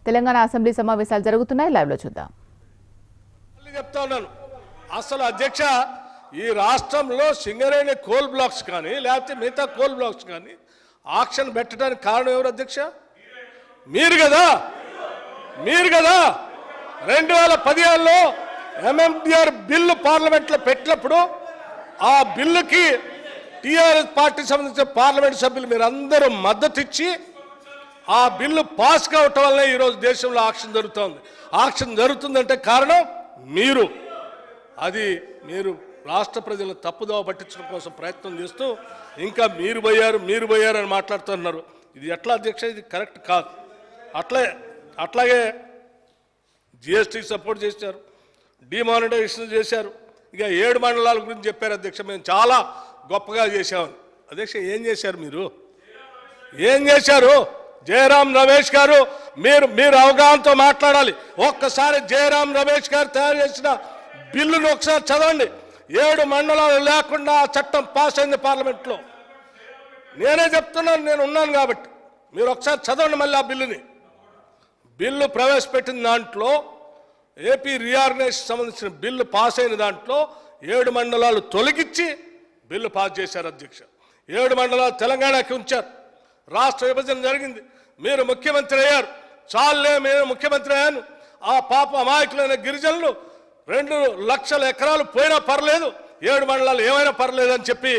Telangana assembly సమావేశాలు జరుగుతున్నాయి. Live లో చూద్దాం. చెప్తా ఉన్నాను అసలు అధ్యక్ష ఈ రాష్ట్రంలో సింగరేణి కోల్ బ్లాక్స్ కానీ లేకపోతే మిగతా కోల్ బ్లాక్స్ కానీ ఆక్షన్ పెట్టడానికి కారణం ఎవరు అధ్యక్ష? మీరు కదా 2015లో ఎంఎండిఆర్ బిల్లు పార్లమెంట్లో పెట్టినప్పుడు ఆ బిల్లుకి టీఆర్ఎస్ పార్టీకి సంబంధించిన పార్లమెంట్ సభ్యులు మీరు అందరూ మద్దతు ఇచ్చి ఆ బిల్లు పాస్ కావటం వల్లనే ఈరోజు దేశంలో ఆక్షన్ జరుగుతోంది. ఆక్షన్ జరుగుతుందంటే కారణం మీరు రాష్ట్ర ప్రజలను తప్పుదోవ పట్టించడం కోసం ప్రయత్నం చేస్తూ ఇంకా మీరు పోయారు అని మాట్లాడుతున్నారు. ఇది ఎట్లా అధ్యక్ష? ఇది కరెక్ట్ కాదు. అట్లాగే జిఎస్టీ సపోర్ట్ చేశారు, డిమానిటైజేషన్ చేశారు, ఇక 7 మండలాల గురించి చెప్పారు అధ్యక్ష. మేము చాలా గొప్పగా చేశామని. అధ్యక్ష ఏం చేశారు మీరు? ఏం చేశారు? జయరాం రమేష్ గారు మీరు అవగాహనతో మాట్లాడాలి. ఒక్కసారి జయరాం రమేష్ గారు తయారు చేసిన బిల్లును ఒకసారి చదవండి. 7 మండలాలు లేకుండా ఆ చట్టం పాస్ అయింది పార్లమెంట్లో. నేనే చెప్తున్నాను, నేను ఉన్నాను కాబట్టి. మీరు ఒకసారి చదవండి మళ్ళీ ఆ బిల్లు ప్రవేశపెట్టిన దాంట్లో ఏపీ రీఆర్గనైజేషన్ సంబంధించిన బిల్లు పాస్ అయిన దాంట్లో 7 మండలాలు తొలగించి బిల్లు పాస్ చేశారు అధ్యక్ష. 7 మండలాలు తెలంగాణకి ఉంచారు. రాష్ట్ర విభజన జరిగింది, మీరు ముఖ్యమంత్రి అయ్యారు. చాలే నేను ముఖ్యమంత్రి అయ్యాను, ఆ పాప అమాయకులైన గిరిజనులు 2 లక్షల ఎకరాలు పోయినా పర్లేదు, 7 మండలాలు ఏమైనా పర్లేదు అని చెప్పి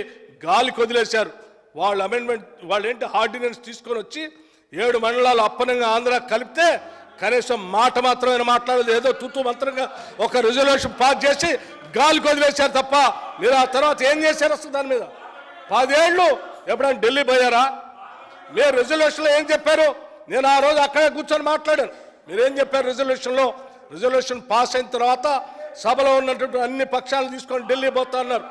గాలికి వదిలేశారు. వాళ్ళు ఏంటి ఆర్డినెన్స్ తీసుకొని వచ్చి 7 మండలాలు అప్పనంగా ఆంధ్ర కలిపితే కనీసం మాట మాత్రమే మాట్లాడలేదు. ఏదో తూతూ మంత్రంగా ఒక రిజల్యూషన్ పాస్ చేసి గాలికి వదిలేశారు తప్ప మీరు ఆ తర్వాత ఏం చేశారు అసలు దాని మీద? 10 ఏళ్ళు ఎప్పుడైనా ఢిల్లీ పోయారా? మీరు రిజల్యూషన్లో ఏం చెప్పారు? నేను ఆ రోజు అక్కడే కూర్చొని మాట్లాడాను. మీరేం చెప్పారు రిజల్యూషన్లో? రిజల్యూషన్ పాస్ అయిన తర్వాత సభలో ఉన్నటువంటి అన్ని పక్షాలు తీసుకొని ఢిల్లీ పోతా అన్నారు.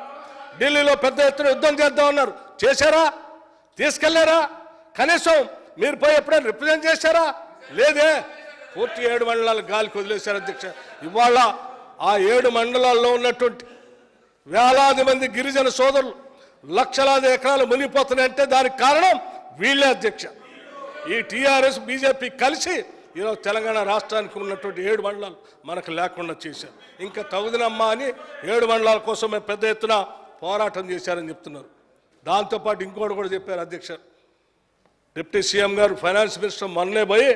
ఢిల్లీలో పెద్ద ఎత్తున యుద్ధం చేద్దాం అన్నారు. చేశారా? తీసుకెళ్లారా? కనీసం మీరు పోయి ఎప్పుడైనా రిప్రజెంట్ చేశారా? లేదే. పూర్తి 7 మండలాలు గాలికి వదిలేశారు అధ్యక్ష. ఇవాళ ఆ 7 మండలాల్లో ఉన్నటువంటి వేలాది మంది గిరిజన సోదరులు లక్షలాది ఎకరాలు మునిగిపోతున్నాయంటే దానికి కారణం వీళ్ళే అధ్యక్ష. ఈ టీఆర్ఎస్ బీజేపీ కలిసి ఈరోజు తెలంగాణ రాష్ట్రానికి ఉన్నటువంటి 7 మండలాలు మనకు లేకుండా చేశారు. ఇంకా తగుదనమ్మా అని 7 మండలాల కోసం పెద్ద ఎత్తున పోరాటం చేశారని చెప్తున్నారు. దాంతోపాటు ఇంకోటి కూడా చెప్పారు అధ్యక్ష. డిప్యూటీ సీఎం గారు ఫైనాన్స్ మినిస్టర్ మొన్నే పోయి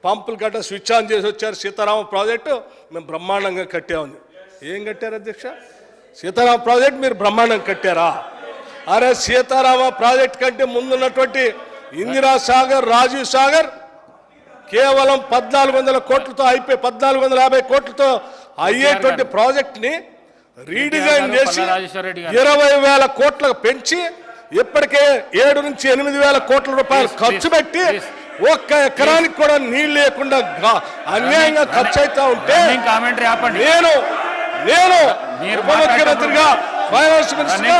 పంపులు గడ్డ స్విచ్ ఆన్ చేసి వచ్చారు. సీతారామ ప్రాజెక్టు మేము బ్రహ్మాండంగా కట్టామని. ఏం కట్టారు అధ్యక్ష? సీతారామ ప్రాజెక్టు మీరు బ్రహ్మాండంగా కట్టారా? అరే సీతారామ ప్రాజెక్ట్ కంటే ముందున్నటువంటి ఇందిరా సాగర్, రాజీవ్ సాగర్ కేవలం 1400 కోట్లతో అయిపోయి 1450 కోట్లతో అయ్యేటువంటి ప్రాజెక్ట్ని రీడిజైన్ చేసి 20,000 కోట్లకు పెంచి ఇప్పటికే 7 నుంచి 8,000 కోట్ల రూపాయలు ఖర్చు పెట్టి ఒక్క ఎకరానికి కూడా నీళ్ళు లేకుండా అన్యాయంగా ఖర్చు అవుతా ఉంటే నేను ఉప ముఖ్యమంత్రిగా, ఫైనాన్స్ మినిస్టర్గా,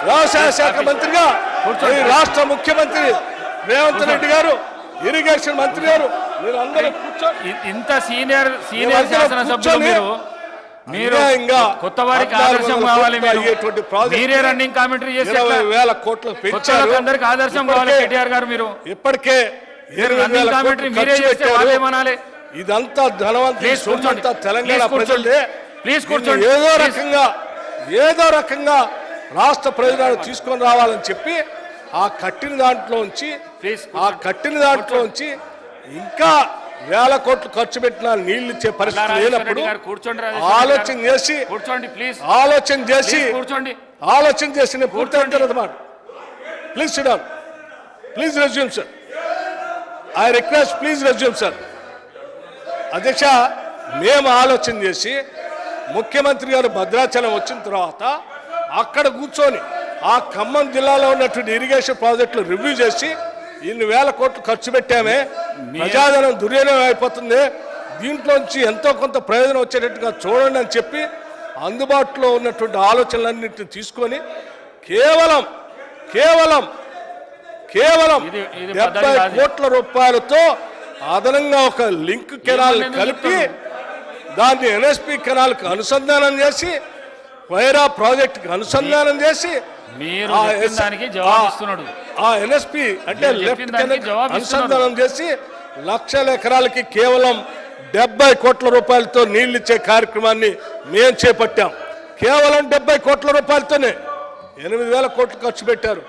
వ్యవసాయ శాఖ మంత్రిగా, రాష్ట్ర ముఖ్యమంత్రి రేవంత్ రెడ్డి గారు, ఇరిగేషన్ మంత్రి గారు, మీరు అందరూ ఇంత సీనియర్ శాసనసభ్యులు మీరు కొత్త వారికి ఆదర్శం కావాలి. మీరే రన్నింగ్ కామెంటరీ చేసి 20,000 కోట్లు పెంచారు. అందరికి ఆదర్శం కావాలి కేటీఆర్ గారు. మీరు ఇప్పటికే రన్నింగ్ కామెంటరీ మీరే చేస్తే వాళ్ళేమనాలి? ఇదంతా ధనవంతులు తెలంగాణ ప్రజలే. ప్లీజ్ కూర్చోండి. ఏదో రకంగా రాష్ట్ర ప్రయోజనాలు తీసుకొని రావాలని చెప్పి ఆ కట్టిన దాంట్లోంచి ఇంకా 1,000 కోట్లు ఖర్చు పెట్టినా నీళ్లు ఇచ్చే పరిస్థితి లేనప్పుడు ఆలోచన చేసి పూర్తి అంటారు అన్నమాట. Please SIT down. Please resume sir. I request please resume sir. అధ్యక్ష, మేము ఆలోచన చేసి ముఖ్యమంత్రి గారు భద్రాచలం వచ్చిన తర్వాత అక్కడ కూర్చొని ఆ ఖమ్మం జిల్లాలో ఉన్నటువంటి ఇరిగేషన్ ప్రాజెక్టులు రివ్యూ చేసి ఇన్ని 1,000 కోట్లు ఖర్చు పెట్టామే, ప్రజాధనం దుర్వినియోగం అయిపోతుంది, దీంట్లోంచి ఎంతో కొంత ప్రయోజనం వచ్చేటట్టుగా చూడండి అని చెప్పి అందుబాటులో ఉన్నటువంటి ఆలోచనలన్నింటినీ తీసుకొని కేవలం 70 కోట్ల రూపాయలతో అదనంగా ఒక లింక్ కెనాల్ కలిపి దాన్ని ఎన్ఎస్పి కెనాల్కి అనుసంధానం చేసి వైరా ప్రాజెక్టుకి అనుసంధానం చేసి ఆ ఎన్ఎస్పి అంటే లెఫ్ట్ అనుసంధానం చేసి లక్షల ఎకరాలకి కేవలం 70 కోట్ల రూపాయలతో నీళ్ళు ఇచ్చే కార్యక్రమాన్ని మేము చేపట్టాం. కేవలం 70 కోట్ల రూపాయలతోనే 8,000 కోట్లు ఖర్చు పెట్టారు.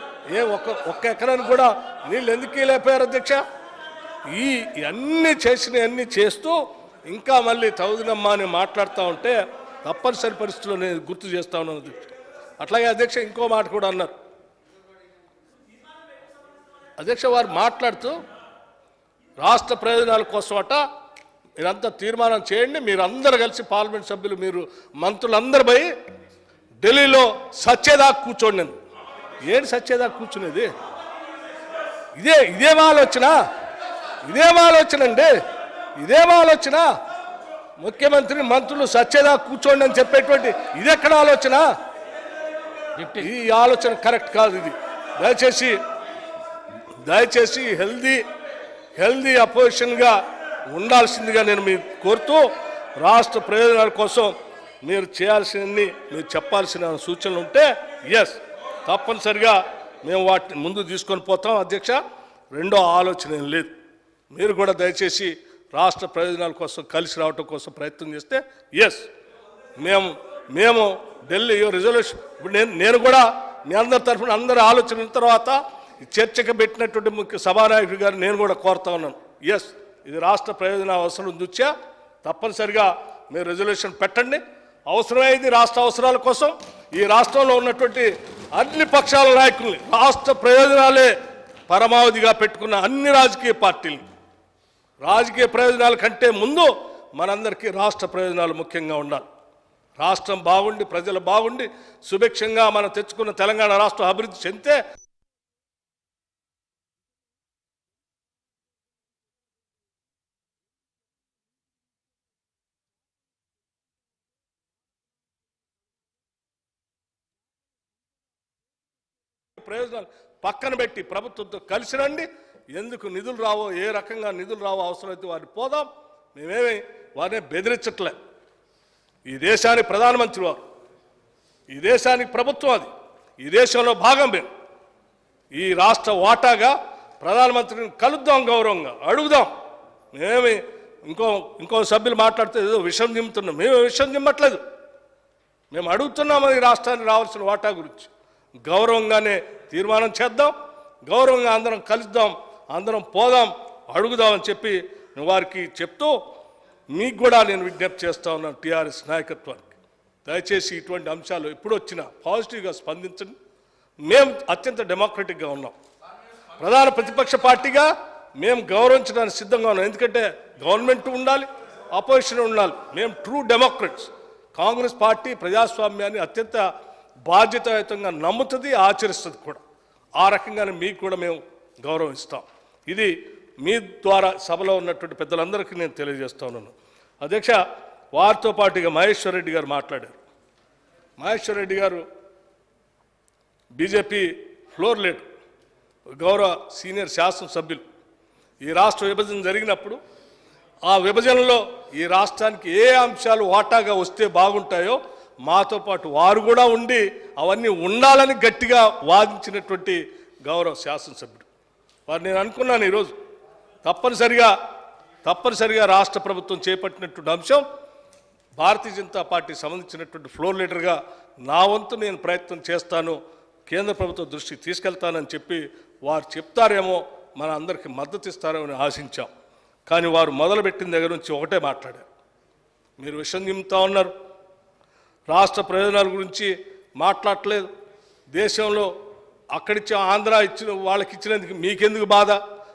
ఒక్క ఎకరానికి కూడా నీళ్ళు ఎందుకు లేపారు అధ్యక్ష? అన్నీ అన్నీ చేస్తూ ఇంకా మళ్ళీ తౌదునమ్మా అని మాట్లాడుతూ ఉంటే తప్పనిసరి పరిస్థితుల్లో నేను గుర్తు చేస్తా ఉన్నాను అధ్యక్ష. అట్లాగే అధ్యక్ష ఇంకో మాట కూడా అన్నారు అధ్యక్ష. వారు మాట్లాడుతూ రాష్ట్ర ప్రయోజనాల కోసమట మీరంతా తీర్మానం చేయండి, మీరు అందరు కలిసి పార్లమెంట్ సభ్యులు మీరు మంత్రులందరూ పోయి ఢిల్లీలో సచ్చేదాకా కూర్చోండి. ఏంటి సచ్చేదాకా కూర్చునేది? ఇదేం ఆలోచన అండి? ఇదేం ఆలోచన? ముఖ్యమంత్రి మంత్రులు సచ్చేదాకా కూర్చోండి అని చెప్పేటువంటి ఇది ఎక్కడ ఆలోచన? ఈ ఆలోచన కరెక్ట్ కాదు. ఇది దయచేసి హెల్దీ అపోజిషన్గా ఉండాల్సిందిగా నేను మీరు కోరుతూ, రాష్ట్ర ప్రయోజనాల కోసం మీరు చేయాల్సినవి మీరు చెప్పాల్సిన సూచనలు ఉంటే తప్పనిసరిగా మేము వాటిని ముందు తీసుకొని పోతాం అధ్యక్ష. రెండో ఆలోచన ఏం లేదు. మీరు కూడా దయచేసి రాష్ట్ర ప్రయోజనాల కోసం కలిసి రావటం కోసం ప్రయత్నం చేస్తే మేము ఢిల్లీ రిజల్యూషన్ ఇప్పుడు నేను కూడా మీ అందరి తరఫున అందరి ఆలోచన తర్వాత చర్చకు పెట్టినటువంటి ముఖ్య సభానాయకుడి గారు నేను కూడా కోరుతా ఉన్నాను. ఇది రాష్ట్ర ప్రయోజన అవసరం దృష్ట్యా తప్పనిసరిగా మీరు రిజల్యూషన్ పెట్టండి. అవసరమైంది రాష్ట్ర అవసరాల కోసం ఈ రాష్ట్రంలో ఉన్నటువంటి అన్ని పక్షాల నాయకుల్ని రాష్ట్ర ప్రయోజనాలే పరమావధిగా పెట్టుకున్న అన్ని రాజకీయ పార్టీలు రాజకీయ ప్రయోజనాల కంటే ముందు మనందరికీ రాష్ట్ర ప్రయోజనాలు ముఖ్యంగా ఉండాలి. రాష్ట్రం బాగుండి ప్రజలు బాగుండి సుభిక్షంగా మనం తెచ్చుకున్న తెలంగాణ రాష్ట్రం అభివృద్ధి చెందితే ప్రయోజనాలు పక్కన పెట్టి ప్రభుత్వంతో కలిసి రండి. ఎందుకు నిధులు రావో, ఏ రకంగా నిధులు రావో అవసరమైతే వారిని పోదాం. మేమేమి వారిని బెదిరించట్లే. ఈ దేశానికి ప్రధానమంత్రి వారు, ఈ దేశానికి ప్రభుత్వం, అది ఈ దేశంలో భాగం. మేము ఈ రాష్ట్ర వాటాగా ప్రధానమంత్రిని కలుద్దాం, గౌరవంగా అడుగుదాం. మేమేమి ఇంకో సభ్యులు మాట్లాడితే ఏదో విషయం దింపుతున్నాం. మేము విషయం దిమ్మట్లేదు. మేము అడుగుతున్నాము ఈ రాష్ట్రానికి రావాల్సిన వాటా గురించి. గౌరవంగానే తీర్మానం చేద్దాం, గౌరవంగా అందరం కలుద్దాం, అందరం పోదాం, అడుగుదామని చెప్పి వారికి చెప్తూ మీకు కూడా నేను విజ్ఞప్తి చేస్తా ఉన్నాను టీఆర్ఎస్ నాయకత్వానికి. దయచేసి ఇటువంటి అంశాలు ఎప్పుడు వచ్చినా పాజిటివ్గా స్పందించండి. మేము అత్యంత డెమోక్రటిక్గా ఉన్నాం. ప్రధాన ప్రతిపక్ష పార్టీగా మేము గౌరవించడానికి సిద్ధంగా ఉన్నాం. ఎందుకంటే గవర్నమెంట్ ఉండాలి, అపోజిషన్ ఉండాలి. మేము ట్రూ డెమోక్రట్స్. కాంగ్రెస్ పార్టీ ప్రజాస్వామ్యాన్ని అత్యంత బాధ్యతాయుతంగా నమ్ముతుంది, ఆచరిస్తుంది కూడా. ఆ రకంగానే మీకు కూడా మేము గౌరవం ఇస్తాం. ఇది మీ ద్వారా సభలో ఉన్నటువంటి పెద్దలందరికీ నేను తెలియజేస్తా ఉన్నాను అధ్యక్ష. వారితో పాటుగా మహేశ్వర్ రెడ్డి గారు మాట్లాడారు. మహేశ్వర్ రెడ్డి గారు బీజేపీ ఫ్లోర్ లీడర్, గౌరవ సీనియర్ శాసనసభ్యులు. ఈ రాష్ట్ర విభజన జరిగినప్పుడు ఆ విభజనలో ఈ రాష్ట్రానికి ఏ అంశాలు వాటాగా వస్తే బాగుంటాయో మాతో పాటు వారు కూడా ఉండి అవన్నీ ఉండాలని గట్టిగా వాదించినటువంటి గౌరవ శాసనసభ్యుడు వారు. నేను అనుకున్నాను ఈరోజు తప్పనిసరిగా రాష్ట్ర ప్రభుత్వం చేపట్టినటువంటి అంశం భారతీయ జనతా పార్టీ సంబంధించినటువంటి ఫ్లోర్ లీడర్గా నా వంతు నేను ప్రయత్నం చేస్తాను, కేంద్ర ప్రభుత్వ దృష్టికి తీసుకెళ్తానని చెప్పి వారు చెప్తారేమో, మన అందరికీ మద్దతు ఇస్తారేమో అని ఆశించాం. కానీ వారు మొదలుపెట్టిన దగ్గర నుంచి ఒకటే మాట్లాడారు. మీరు విషయం నింపుతా ఉన్నారు, రాష్ట్ర ప్రయోజనాల గురించి మాట్లాడలేదు. దేశంలో అక్కడిచ్చి ఆంధ్ర ఇచ్చిన వాళ్ళకి ఇచ్చినందుకు మీకెందుకు బాధ,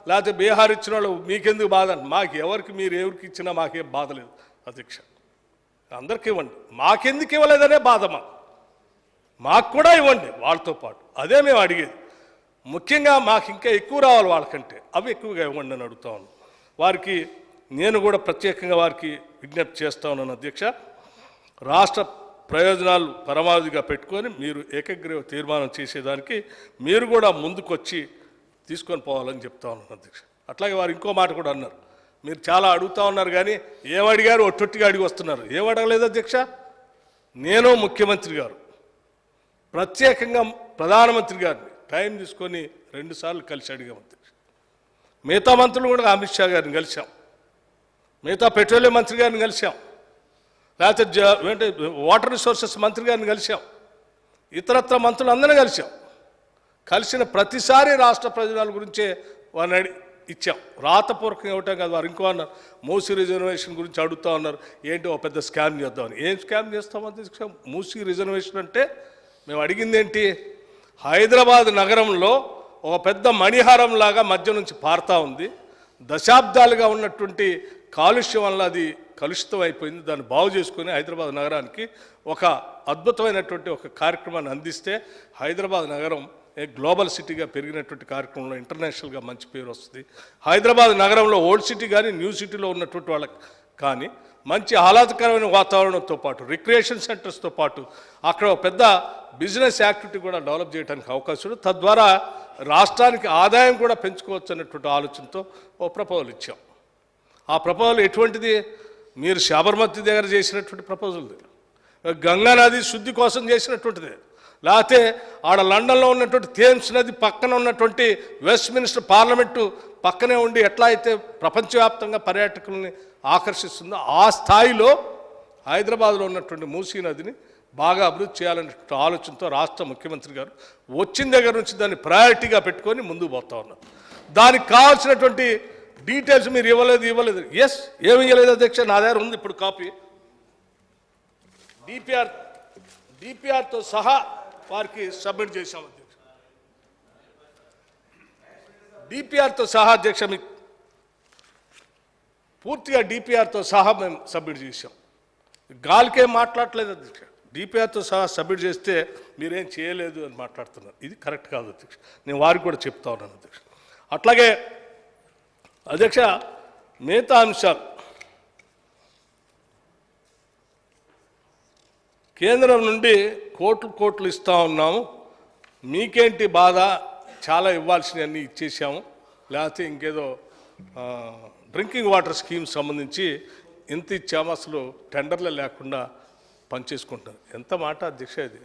లేకపోతే బీహార్ ఇచ్చిన వాళ్ళు మీకెందుకు బాధ? మాకు ఎవరికి ఇచ్చినా మాకేం బాధ లేదు అధ్యక్ష. అందరికీ ఇవ్వండి, మాకెందుకు ఇవ్వలేదనే బాధ. మాకు కూడా ఇవ్వండి వాళ్ళతో పాటు. అదే మేము అడిగేది. ముఖ్యంగా మాకు ఇంకా ఎక్కువ రావాలి వాళ్ళకంటే, అవి ఎక్కువగా ఇవ్వండి అని అడుగుతా ఉన్నాను. వారికి నేను కూడా ప్రత్యేకంగా వారికి విజ్ఞప్తి చేస్తా ఉన్నాను అధ్యక్ష. రాష్ట్ర ప్రయోజనాలు పరమావధిగా పెట్టుకొని మీరు ఏకగ్రీవ తీర్మానం చేసేదానికి మీరు కూడా ముందుకొచ్చి తీసుకొని పోవాలని చెప్తా ఉన్నాను అధ్యక్ష. అట్లాగే వారు ఇంకో మాట కూడా అన్నారు, మీరు చాలా అడుగుతూ ఉన్నారు కానీ ఏమడిగారు ఒట్టొట్టిగా అడిగి వస్తున్నారు. ఏమడగలేదు అధ్యక్ష. నేను ముఖ్యమంత్రి గారు ప్రత్యేకంగా ప్రధానమంత్రి గారిని టైం తీసుకొని 2 సార్లు కలిసి అడిగాం అధ్యక్ష. మిగతా మంత్రులు కూడా అమిత్ షా గారిని కలిసాం, మిగతా పెట్రోలియం మంత్రి గారిని కలిసాం, లేకపోతే వాటర్ రిసోర్సెస్ మంత్రి గారిని కలిసాం, ఇతరత్ర మంత్రులు అందరినీ కలిసాం. కలిసిన ప్రతిసారి రాష్ట్ర ప్రయోజనాల గురించే వారిని ఇచ్చాం. రాతపూర్వకంగా ఇవ్వటం కాదు. వారు ఇంకో అన్నారు, మూసీ రిజర్వేషన్ గురించి అడుగుతూ ఉన్నారు, ఏంటి ఒక పెద్ద స్కామ్ చేద్దామని. ఏం స్కామ్ చేస్తామని? మూసీ రిజర్వేషన్ అంటే మేము అడిగింది ఏంటి? హైదరాబాద్ నగరంలో ఒక పెద్ద మణిహారం లాగా మధ్య నుంచి పారుతూ ఉంది. దశాబ్దాలుగా ఉన్నటువంటి కాలుష్యం వల్ల అది కలుషితం అయిపోయింది. దాన్ని బాగు చేసుకొని హైదరాబాద్ నగరానికి ఒక అద్భుతమైనటువంటి ఒక కార్యక్రమాన్ని అందిస్తే హైదరాబాద్ నగరం గ్లోబల్ సిటీగా పెరిగినటువంటి కార్యక్రమంలో ఇంటర్నేషనల్గా మంచి పేరు వస్తుంది. హైదరాబాద్ నగరంలో ఓల్డ్ సిటీ కానీ న్యూ సిటీలో ఉన్నటువంటి వాళ్ళకి కానీ మంచి ఆహ్లాదకరమైన వాతావరణంతో పాటు రిక్రియేషన్ సెంటర్స్తో పాటు అక్కడ పెద్ద బిజినెస్ యాక్టివిటీ కూడా డెవలప్ చేయడానికి అవకాశం ఉంది. తద్వారా రాష్ట్రానికి ఆదాయం కూడా పెంచుకోవచ్చు అన్నటువంటి ఆలోచనతో ఓ ప్రపోజల్ ఇచ్చాం. ఆ ప్రపోజల్ ఎటువంటిది? మీరు సాబర్మతి దగ్గర చేసినటువంటి ప్రపోజల్, గంగా నది శుద్ధి కోసం చేసినటువంటిది, లేకపోతే ఆడ లండన్లో ఉన్నటువంటి థేమ్స్ నది పక్కన ఉన్నటువంటి వెస్ట్ మినిస్టర్ పార్లమెంటు పక్కనే ఉండి ఎట్లా అయితే ప్రపంచవ్యాప్తంగా పర్యాటకుల్ని ఆకర్షిస్తుందో ఆ స్థాయిలో హైదరాబాద్లో ఉన్నటువంటి మూసీ నదిని బాగా అభివృద్ధి చేయాలనేటువంటి ఆలోచనతో రాష్ట్ర ముఖ్యమంత్రి గారు వచ్చిన దగ్గర నుంచి దాన్ని ప్రయారిటీగా పెట్టుకొని ముందుకు పోతా ఉన్నారు. దానికి కావాల్సినటువంటి డీటెయిల్స్ మీరు ఇవ్వలేదు. ఎస్, ఏమి ఇవ్వలేదు అధ్యక్ష, నా దగ్గర ఉంది ఇప్పుడు కాపీ. డిపిఆర్తో సహా వారికి సబ్మిట్ చేశాం అధ్యక్ష. డిపిఆర్తో సహా అధ్యక్ష, మీకు పూర్తిగా డిపిఆర్తో సహా మేము సబ్మిట్ చేశాం. గాలికేం మాట్లాడలేదు అధ్యక్ష. డిపిఆర్తో సహా సబ్మిట్ చేస్తే మీరేం చేయలేదు అని మాట్లాడుతున్నారు. ఇది కరెక్ట్ కాదు అధ్యక్ష. నేను వారికి కూడా చెప్తా ఉన్నాను అధ్యక్ష. అట్లాగే అధ్యక్ష, మిగతా అంశాలు కేంద్రం నుండి కోట్లు ఇస్తూ ఉన్నాము, మీకేంటి బాధ, చాలా ఇవ్వాల్సినవన్నీ ఇచ్చేసాము, లేకపోతే ఇంకేదో డ్రింకింగ్ వాటర్ స్కీమ్ సంబంధించి ఎంత ఇచ్చాము, అసలు టెండర్లే లేకుండా పనిచేసుకుంటారు. ఎంత మాట అధ్యక్ష ఇది?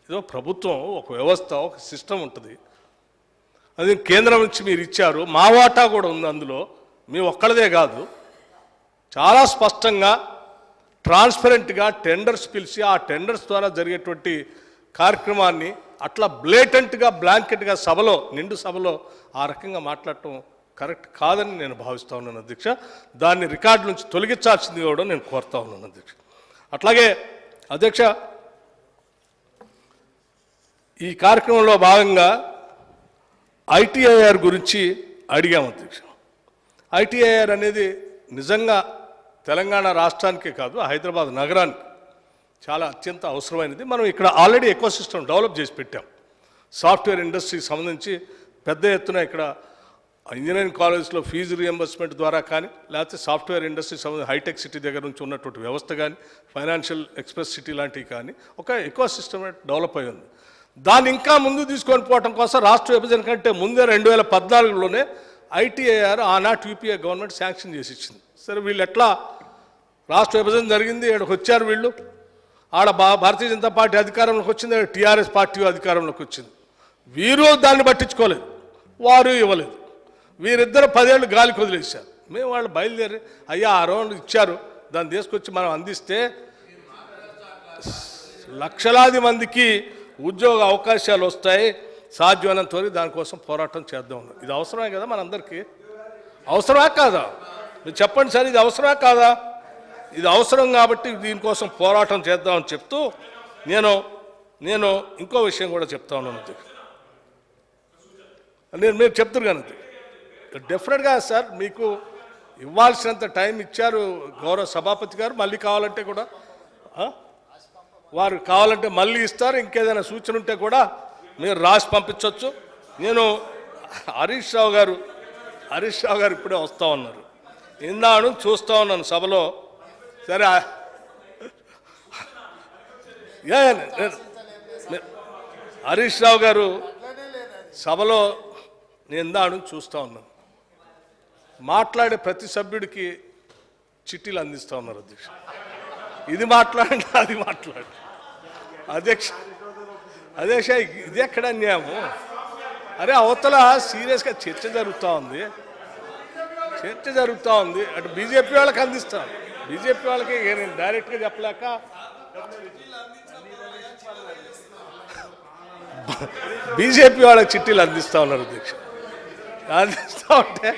ఏదో ప్రభుత్వం ఒక వ్యవస్థ, ఒక సిస్టమ్ ఉంటుంది. అది కేంద్రం నుంచి మీరు ఇచ్చారు, మా వాటా కూడా ఉంది అందులో, మీ ఒక్కళ్ళదే కాదు. చాలా స్పష్టంగా ట్రాన్స్పరెంట్గా టెండర్స్ పిలిచి ఆ టెండర్స్ ద్వారా జరిగేటువంటి కార్యక్రమాన్ని అట్లా బ్లేటెంట్గా బ్లాంకెట్గా సభలో, నిండు సభలో ఆ రకంగా మాట్లాడటం కరెక్ట్ కాదని నేను భావిస్తూ ఉన్నాను అధ్యక్ష. దాన్ని రికార్డు నుంచి తొలగించాల్సింది కూడా నేను కోరుతా ఉన్నాను అధ్యక్ష. అట్లాగే అధ్యక్ష, ఈ కార్యక్రమంలో భాగంగా ఐటీఐఆర్ గురించి అడిగాము అధ్యక్ష. ఐటీఐఆర్ అనేది నిజంగా తెలంగాణ రాష్ట్రానికే కాదు, హైదరాబాద్ నగరానికి చాలా అత్యంత అవసరమైనది. మనం ఇక్కడ ఆల్రెడీ ఎకోసిస్టమ్ డెవలప్ చేసి పెట్టాం. సాఫ్ట్వేర్ ఇండస్ట్రీకి సంబంధించి పెద్ద ఎత్తున ఇక్కడ ఇంజనీరింగ్ కాలేజ్లో ఫీజు రియంబర్స్మెంట్ ద్వారా కానీ, లేకపోతే సాఫ్ట్వేర్ ఇండస్ట్రీకి సంబంధించి హైటెక్ సిటీ దగ్గర నుంచి ఉన్నటువంటి వ్యవస్థ కానీ, ఫైనాన్షియల్ ఎక్స్ప్రెస్ సిటీ లాంటివి కానీ ఒక ఎకోసిస్టమ్ డెవలప్ అయి ఉంది. దాన్ని ఇంకా ముందు తీసుకొని పోవడం కోసం రాష్ట్ర విభజన కంటే ముందే 2014లోనే ఐటీఐఆర్ ఆనాటి యూపీఏ గవర్నమెంట్ శాంక్షన్ చేసి ఇచ్చింది. సరే, వీళ్ళు ఎట్లా రాష్ట్ర విభజన జరిగింది, ఇక్కడికి వచ్చారు వీళ్ళు, ఆడ భారతీయ జనతా పార్టీ అధికారంలోకి వచ్చింది, టీఆర్ఎస్ పార్టీ అధికారంలోకి వచ్చింది. వీరు దాన్ని పట్టించుకోలేదు, వారు ఇవ్వలేదు. వీరిద్దరు 10 ఏళ్ళు గాలికి వదిలేశారు. మేము వాళ్ళు బయలుదేరి అయ్యా ఆ రౌండ్ ఇచ్చారు, దాన్ని తీసుకొచ్చి మనం అందిస్తే లక్షలాది మందికి ఉద్యోగ అవకాశాలు వస్తాయి, సాధ్యమైనంత వరకు దానికోసం పోరాటం చేద్దాం. ఇది అవసరమే కదా మనందరికీ? అవసరమా కాదా? మీరు చెప్పండి సార్, ఇది అవసరమా కాదా? ఇది అవసరం కాబట్టి దీనికోసం పోరాటం చేద్దామని చెప్తూ నేను ఇంకో విషయం కూడా చెప్తా ఉన్నాను. మీరు చెప్తారు కానీ డెఫినెట్గా సార్ మీకు ఇవ్వాల్సినంత టైం ఇచ్చారు గౌరవ సభాపతి గారు. మళ్ళీ కావాలంటే కూడా వారు కావాలంటే మళ్ళీ ఇస్తారు. ఇంకేదైనా సూచన ఉంటే కూడా మీరు రాసి పంపించవచ్చు. నేను హరీష్ రావు గారు ఇప్పుడే వస్తూ ఉన్నారు, విన్నాను, చూస్తూ ఉన్నాను సభలో. సరే, హరీష్ రావు గారు సభలో నేను ఇందాను చూస్తూ ఉన్నాను, మాట్లాడే ప్రతి సభ్యుడికి చిట్టీలు అందిస్తూ ఉన్నారు అధ్యక్ష. ఇది మాట్లాడండి, అది మాట్లాడండి అధ్యక్ష. ఇది ఎక్కడ అన్యాయము? అరే అవతల సీరియస్గా చర్చ జరుగుతూ ఉంది, చర్చ జరుగుతూ ఉంది. అటు బీజేపీ వాళ్ళకి అందిస్తాం, బీజేపీ వాళ్ళకి నేను డైరెక్ట్గా చెప్పలేక బీజేపీ వాళ్ళకి చిట్టీలు అందిస్తూ ఉన్నారు అధ్యక్ష. అందిస్తూ ఉంటే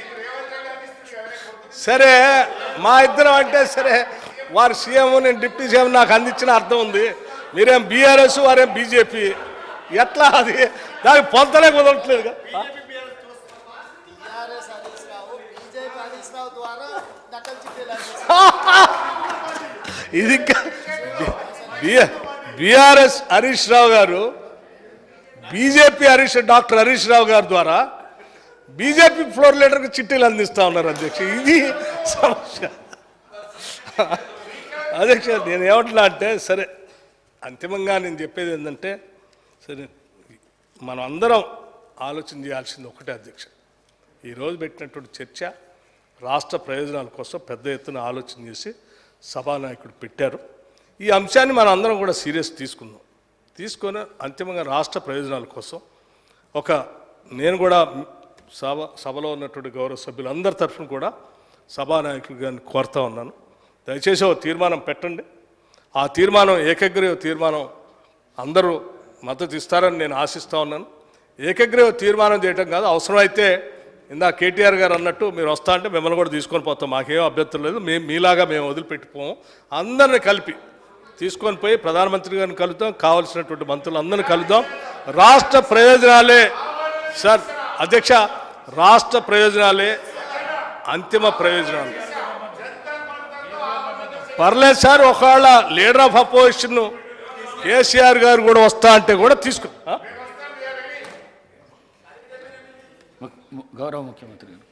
సరే మా ఇద్దరం అంటే సరే, వారు సీఎం నేను డిప్యూటీ సీఎం నాకు అందించిన అర్థం ఉంది. మీరేం బీఆర్ఎస్ వారేం బీజేపీ, ఎట్లా అది దానికి పొంతలే కుదరట్లేదు. ఇది బీఆర్ఎస్ హరీష్ రావు గారు బీజేపీ డాక్టర్ హరీష్ రావు గారి ద్వారా బీజేపీ ఫ్లోర్ లీడర్కి చిట్టీలు అందిస్తూ ఉన్నారు అధ్యక్ష. ఇది సమస్య అధ్యక్ష. నేను ఏమంటున్నా అంటే సరే, అంతిమంగా నేను చెప్పేది ఏంటంటే సరే, మనం అందరం ఆలోచన చేయాల్సింది ఒకటే అధ్యక్ష. ఈరోజు పెట్టినటువంటి చర్చ రాష్ట్ర ప్రయోజనాల కోసం పెద్ద ఎత్తున ఆలోచన చేసి సభానాయకుడు పెట్టారు. ఈ అంశాన్ని మనం అందరం కూడా సీరియస్ తీసుకొని అంతిమంగా రాష్ట్ర ప్రయోజనాల కోసం నేను కూడా సభలో ఉన్నటువంటి గౌరవ సభ్యులందరి తరఫున కూడా సభానాయకులు గారిని కోరుతా ఉన్నాను, దయచేసి ఒక తీర్మానం పెట్టండి. ఆ తీర్మానం ఏకగ్రీవ తీర్మానం అందరూ మద్దతు ఇస్తారని నేను ఆశిస్తూ ఉన్నాను. ఏకగ్రీవ తీర్మానం చేయటం కాదు, అవసరమైతే ఇందా కేటీఆర్ గారు అన్నట్టు మీరు వస్తా అంటే మిమ్మల్ని కూడా తీసుకొని పోతాం, మాకేం అభ్యంతరం లేదు. మీలాగా మేము వదిలిపెట్టిపోము, అందరిని కలిపి తీసుకొని పోయి ప్రధానమంత్రి గారిని కలుద్దాం, కావలసినటువంటి మంత్రులందరినీ కలుద్దాం. రాష్ట్ర ప్రయోజనాలే సార్ అధ్యక్ష, రాష్ట్ర ప్రయోజనాలే అంతిమ ప్రయోజనాలు. పర్లేదు సార్, ఒకవేళ లీడర్ ఆఫ్ అపోజిషన్ కేసీఆర్ గారు కూడా వస్తా అంటే కూడా గౌరవ ముఖ్యమంత్రి గారు